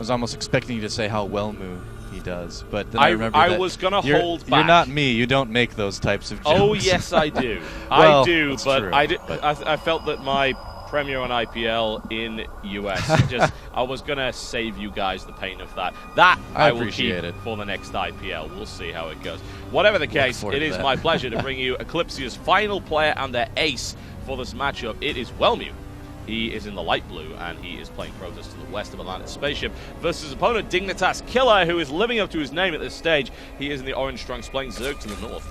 was almost expecting you to say how Welmu he does, but then I remember I was going to hold back. You're not me. You don't make those types of jokes. Oh, yes, I do. Well, I do, but true, I felt that my premiere on IPL in US, I was going to save you guys the pain of that. That I will keep for the next IPL. We'll see how it goes. Whatever the case, it is my pleasure to bring you Eclypsia's final player and their ace for this matchup. It is Welmu. He is in the light blue, and he is playing Protoss to the west of Atlantis Spaceship versus his opponent, Dignitas Killer, who is living up to his name at this stage. He is in the orange trunks, playing Zerg to the north.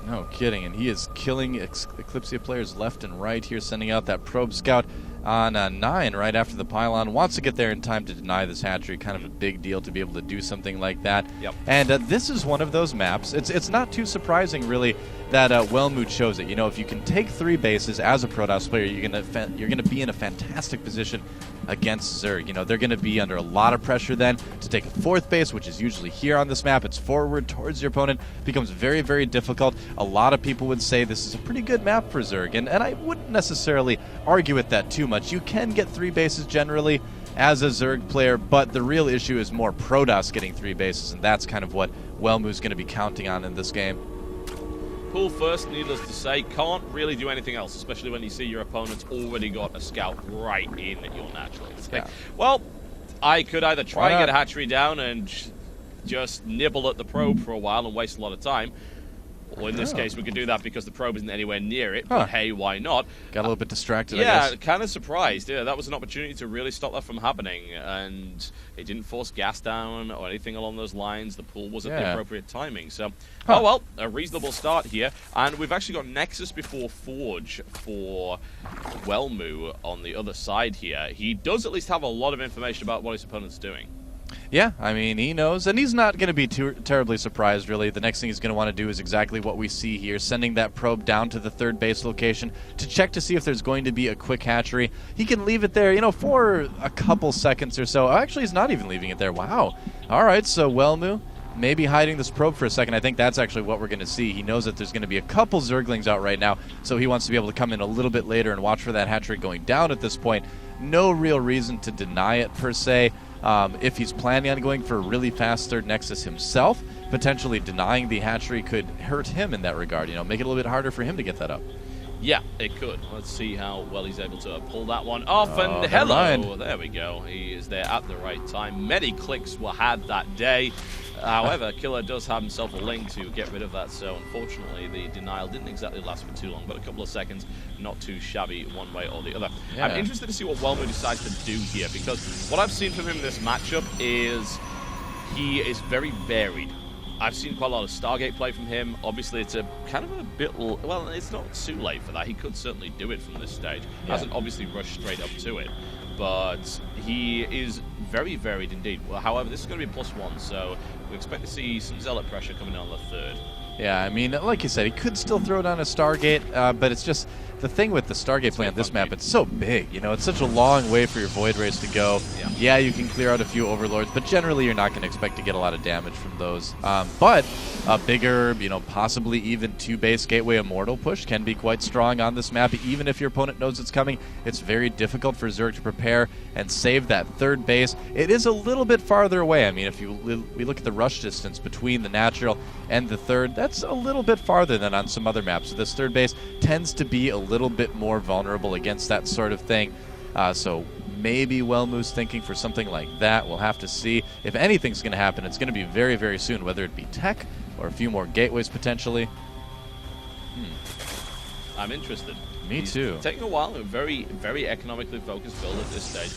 No kidding, and he is killing Eclypsia players left and right here, sending out that probe scout on 9 right after the pylon. Wants to get there in time to deny this hatchery. Kind of a big deal to be able to do something like that. Yep. And this is one of those maps. It's not too surprising, really, that Welmu chose it. You know, if you can take 3 bases as a Protoss player, you're gonna be in a fantastic position against Zerg. You know, they're going to be under a lot of pressure then to take a 4th base, which is usually here on this map. It's forward towards your opponent. Becomes very, very difficult. A lot of people would say this is a pretty good map for Zerg, and I wouldn't necessarily argue with that too much. You can get 3 bases generally as a Zerg player, but the real issue is more Protoss getting 3 bases, and that's kind of what Welmu's going to be counting on in this game. Pull first, needless to say, can't really do anything else, especially when you see your opponent's already got a scout right in your natural instinct. Yeah. Well, I could either try and get a hatchery down and just nibble at the probe for a while and waste a lot of time, or in this case, we could do that because the probe isn't anywhere near it, but hey, why not? Got a little bit distracted, yeah, I guess. Kind of surprised. Yeah, that was an opportunity to really stop that from happening, and it didn't force gas down or anything along those lines. The pull was at the appropriate timing, so... Oh, well, a reasonable start here, and we've actually got Nexus before Forge for Welmu on the other side here. He does at least have a lot of information about what his opponent's doing. Yeah, I mean, he knows, and he's not going to be too terribly surprised, really. The next thing he's going to want to do is exactly what we see here, sending that probe down to the 3rd base location to check to see if there's going to be a quick hatchery. He can leave it there, you know, for a couple seconds or so. Actually, he's not even leaving it there. Wow. All right, so Welmu maybe hiding this probe for a second. I think that's actually what we're going to see. He knows that there's going to be a couple Zerglings out right now, so he wants to be able to come in a little bit later and watch for that hatchery going down at this point. No real reason to deny it, per se. If he's planning on going for a really fast 3rd Nexus himself, potentially denying the hatchery could hurt him in that regard, you know, make it a little bit harder for him to get that up. Yeah, it could. Let's see how well he's able to pull that one off. And hello, there we go. He is there at the right time. Many clicks were had that day. However, Killer does have himself a link to get rid of that, so unfortunately the denial didn't exactly last for too long, but a couple of seconds, not too shabby one way or the other. Yeah. I'm interested to see what Welmu decides to do here, because what I've seen from him in this matchup is he is very varied. I've seen quite a lot of Stargate play from him. Obviously, it's a kind of a bit... Well, it's not too late for that. He could certainly do it from this stage. Hasn't obviously rushed straight up to it. But he is very varied indeed. Well, however, this is going to be a +1, so we expect to see some Zealot pressure coming in on the 3rd. Yeah, I mean, like you said, he could still throw down a Stargate, but it's just... The thing with the Stargate play on this map, it's so big, you know, it's such a long way for your Void Rays to go. Yeah, you can clear out a few Overlords, but generally you're not going to expect to get a lot of damage from those. But a bigger, you know, possibly even 2-base Gateway Immortal push can be quite strong on this map. Even if your opponent knows it's coming, it's very difficult for Zerg to prepare and save that 3rd base. It is a little bit farther away. I mean, if we look at the rush distance between the natural and the 3rd, that's a little bit farther than on some other maps. So this 3rd base tends to be a little bit more vulnerable against that sort of thing. So maybe Welmu's thinking for something like that. We'll have to see. If anything's going to happen, it's going to be very, very soon, whether it be tech or a few more gateways potentially. I'm interested. Me too. Taking a while, a very, very economically focused build at this stage.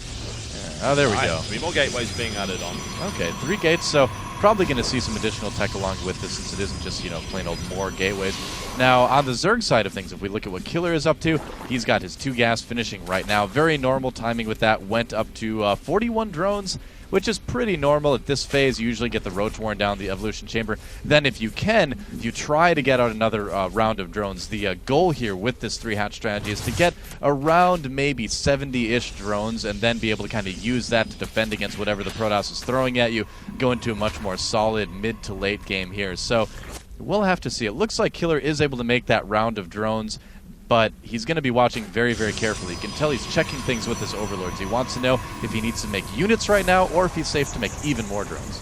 Yeah. Oh, there we go. 3 more gateways being added on. Okay, 3 gates, so probably going to see some additional tech along with this, since it isn't just, you know, plain old more gateways. Now, on the Zerg side of things, if we look at what KilleR is up to, he's got his 2 gas finishing right now. Very normal timing with that. Went up to 41 drones, which is pretty normal at this phase. You usually get the Roach worn down the Evolution Chamber. Then if you can, you try to get out another round of drones. The goal here with this 3-hatch strategy is to get around maybe 70-ish drones and then be able to kind of use that to defend against whatever the Protoss is throwing at you, go into a much more solid mid to late game here. So we'll have to see. It looks like KilleR is able to make that round of drones. but he's going to be watching very, very carefully. You can tell he's checking things with his overlords. He wants to know if he needs to make units right now or if he's safe to make even more drones.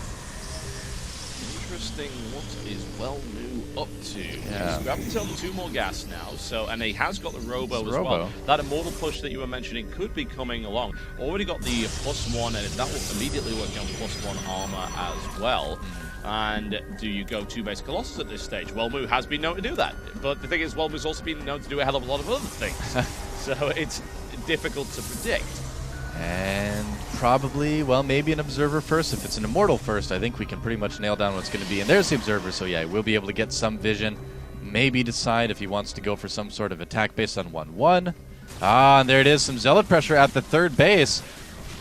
Interesting. What is Welmu up to? Yeah. He's grabbed himself 2 more gas now, and he has got the Robo as well. That immortal push that you were mentioning could be coming along. Already got the +1, and that will immediately work on +1 armor as well. And do you go 2 base Colossus at this stage? Welmu has been known to do that. But the thing is, Welmu's also been known to do a hell of a lot of other things. So it's difficult to predict. And probably, well, maybe an Observer first. If it's an Immortal first, I think we can pretty much nail down what's going to be. And there's the Observer, so yeah, we'll be able to get some vision. Maybe decide if he wants to go for some sort of attack based on 1-1. Ah, and there it is, some Zealot pressure at the 3rd base.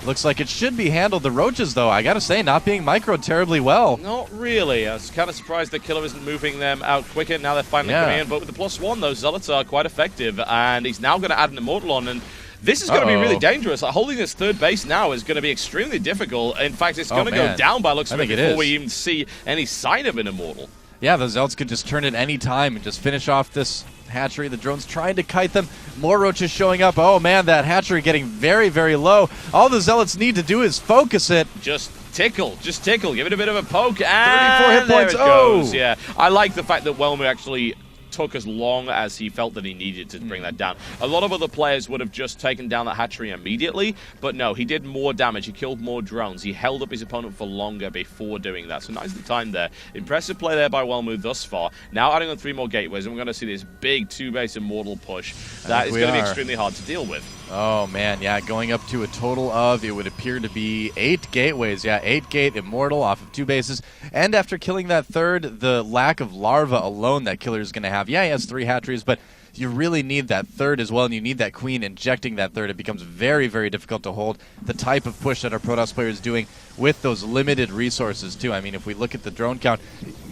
Looks like it should be handled. The Roaches, though, I gotta say, not being microed terribly well. Not really. I was kind of surprised that Killer isn't moving them out quicker. Now they're finally coming in. But with the +1, those Zealots are quite effective. And he's now going to add an Immortal on. And this is going to be really dangerous. Like, holding this 3rd base now is going to be extremely difficult. In fact, it's going to go down by looks of it before we even see any sign of an Immortal. Yeah, the Zealots could just turn at any time and just finish off this hatchery. The drone's trying to kite them. More Roaches showing up. Oh, man, that hatchery getting very, very low. All the Zealots need to do is focus it. Just tickle. Just tickle. Give it a bit of a poke. And 34 hit points. There it goes. Yeah, I like the fact that Welmu actually took as long as he felt that he needed to bring that down. A lot of other players would have just taken down that hatchery immediately, but no, he did more damage. He killed more drones. He held up his opponent for longer before doing that. So nicely timed there. Impressive play there by Welmu thus far. Now adding on 3 more gateways, and we're going to see this big 2-base Immortal push. That is going to be extremely hard to deal with. Oh, man, yeah, going up to a total of, it would appear to be 8 gateways. Yeah, 8-gate Immortal off of 2 bases. And after killing that 3rd, the lack of larva alone that Killer is going to have. Yeah, he has 3 hatcheries, but you really need that 3rd as well, and you need that Queen injecting that 3rd. It becomes very, very difficult to hold the type of push that our Protoss player is doing with those limited resources, too. I mean, if we look at the drone count,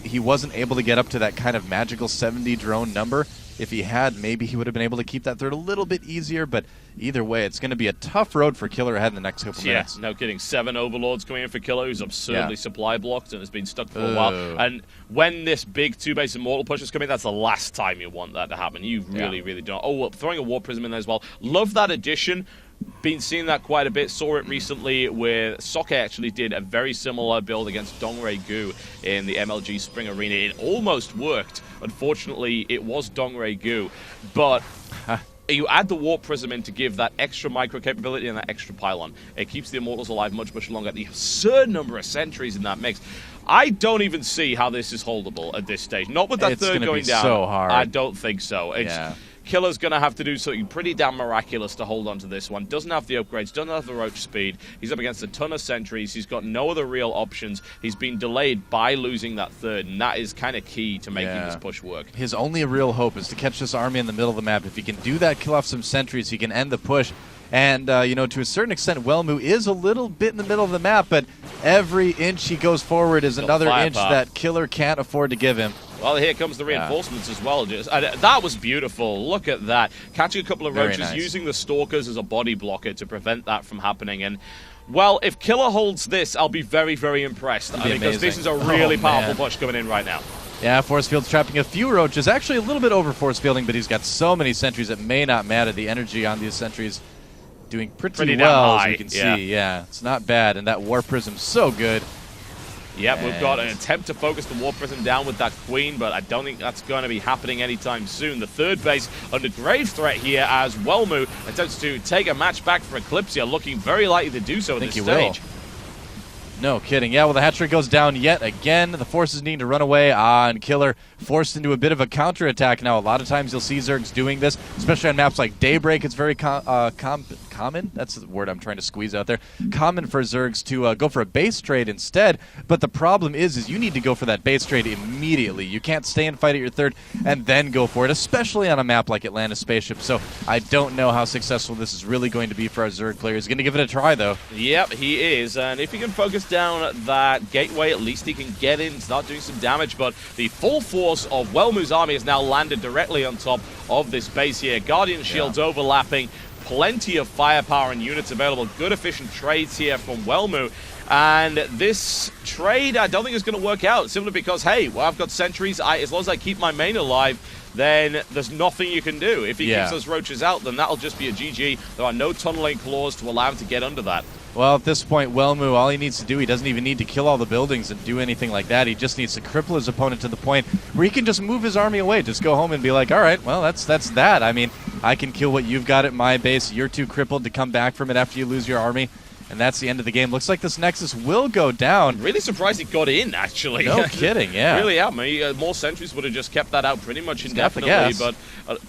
he wasn't able to get up to that kind of magical 70 drone number. If he had, maybe he would have been able to keep that 3rd a little bit easier, but either way, it's going to be a tough road for Killer ahead in the next couple minutes. No kidding. 7 Overlords coming in for Killer, who's absurdly supply blocked and has been stuck for a while. And when this big 2-base Immortal push is coming, that's the last time you want that to happen. You really, really don't. Oh, well, throwing a Warp Prism in there as well. Love that addition. Been seeing that quite a bit. Saw it recently where Soke actually did a very similar build against Dongray Gu in the MLG Spring Arena. It almost worked. Unfortunately, it was Dongray Gu. But you add the Warp Prism in to give that extra micro capability and that extra pylon. It keeps the Immortals alive much, much longer. The absurd number of sentries in that mix. I don't even see how this is holdable at this stage. Not with that 3rd going down. So hard. I don't think so. Killer's going to have to do something pretty damn miraculous to hold on to this one. Doesn't have the upgrades, doesn't have the roach speed. He's up against a ton of sentries. He's got no other real options. He's been delayed by losing that 3rd, and that is kind of key to making this push work. His only real hope is to catch this army in the middle of the map. If he can do that, kill off some sentries, he can end the push. And, you know, to a certain extent, Welmu is a little bit in the middle of the map, but every inch he goes forward is another inch that Killer can't afford to give him. Well, here comes the reinforcements as well. That was beautiful. Look at that. Catching a couple of roaches, using the Stalkers as a body blocker to prevent that from happening. And, well, if Killer holds this, I'll be very, very impressed. Because this is a really powerful push coming in right now. Yeah, Force Field's trapping a few roaches. Actually, a little bit over Force Fielding, but he's got so many sentries it may not matter. The energy on these sentries doing pretty well, as you can see. Yeah, it's not bad. And that Warp Prism's so good. Yep, we've got an attempt to focus the Warp Prism down with that Queen, but I don't think that's going to be happening anytime soon. The 3rd base under grave threat here as Welmu attempts to take a match back for Eclypsia, looking very likely to do so at this stage. No kidding. Yeah, well, the hatchery goes down yet again. The forces need to run away on Killer, forced into a bit of a counterattack. Now, a lot of times you'll see Zergs doing this, especially on maps like Daybreak. It's very common. That's the word I'm trying to squeeze out there. Common for Zergs to go for a base trade instead. But the problem is you need to go for that base trade immediately. You can't stay and fight at your 3rd and then go for it, especially on a map like Atlantis Spaceship. So I don't know how successful this is really going to be for our Zerg player. He's going to give it a try, though. Yep, he is. And if he can focus down that gateway, at least he can get in, start doing some damage. But the full force of Welmu's army has now landed directly on top of this base here. Guardian shields overlapping, plenty of firepower and units available. Good efficient trades here from Welmu. And this trade, I don't think is going to work out, simply because, hey, well, I've got sentries. As long as I keep my main alive, then there's nothing you can do. If he Yeah. keeps those roaches out, then that'll just be a GG. There are no tunneling claws to allow him to get under that. Well, at this point, Welmu, all he needs to do, he doesn't even need to kill all the buildings and do anything like that. He just needs to cripple his opponent to the point where he can just move his army away. Just go home and be like, all right, well, that's that. I mean, I can kill what you've got at my base. You're too crippled to come back from it after you lose your army. And that's the end of the game. Looks like this Nexus will go down. Really surprised it got in, actually. No kidding, yeah. Really am. More sentries would have just kept that out pretty much indefinitely, but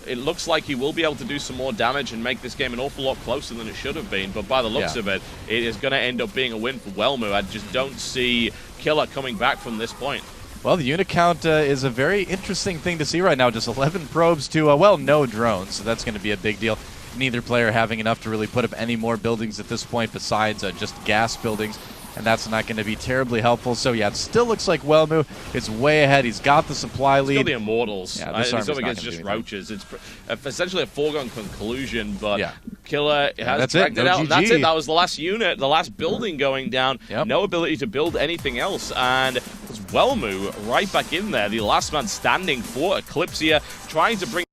it looks like he will be able to do some more damage and make this game an awful lot closer than it should have been. But by the looks of it, it is going to end up being a win for Welmu. I just don't see Killer coming back from this point. Well, the unit count is a very interesting thing to see right now. Just 11 probes to, well, no drones, so that's going to be a big deal. Neither player having enough to really put up any more buildings at this point besides just gas buildings, and that's not going to be terribly helpful. So, yeah, it still looks like Welmu is way ahead. He's got the supply lead. He's got the immortals. Yeah, this it's up army's against just roaches. It's essentially a foregone conclusion, but Killer has that's dragged it out. And that's GG. it. That was the last unit, the last building going down. No ability to build anything else, and it's Welmu right back in there, the last man standing for Eclypsia, trying to bring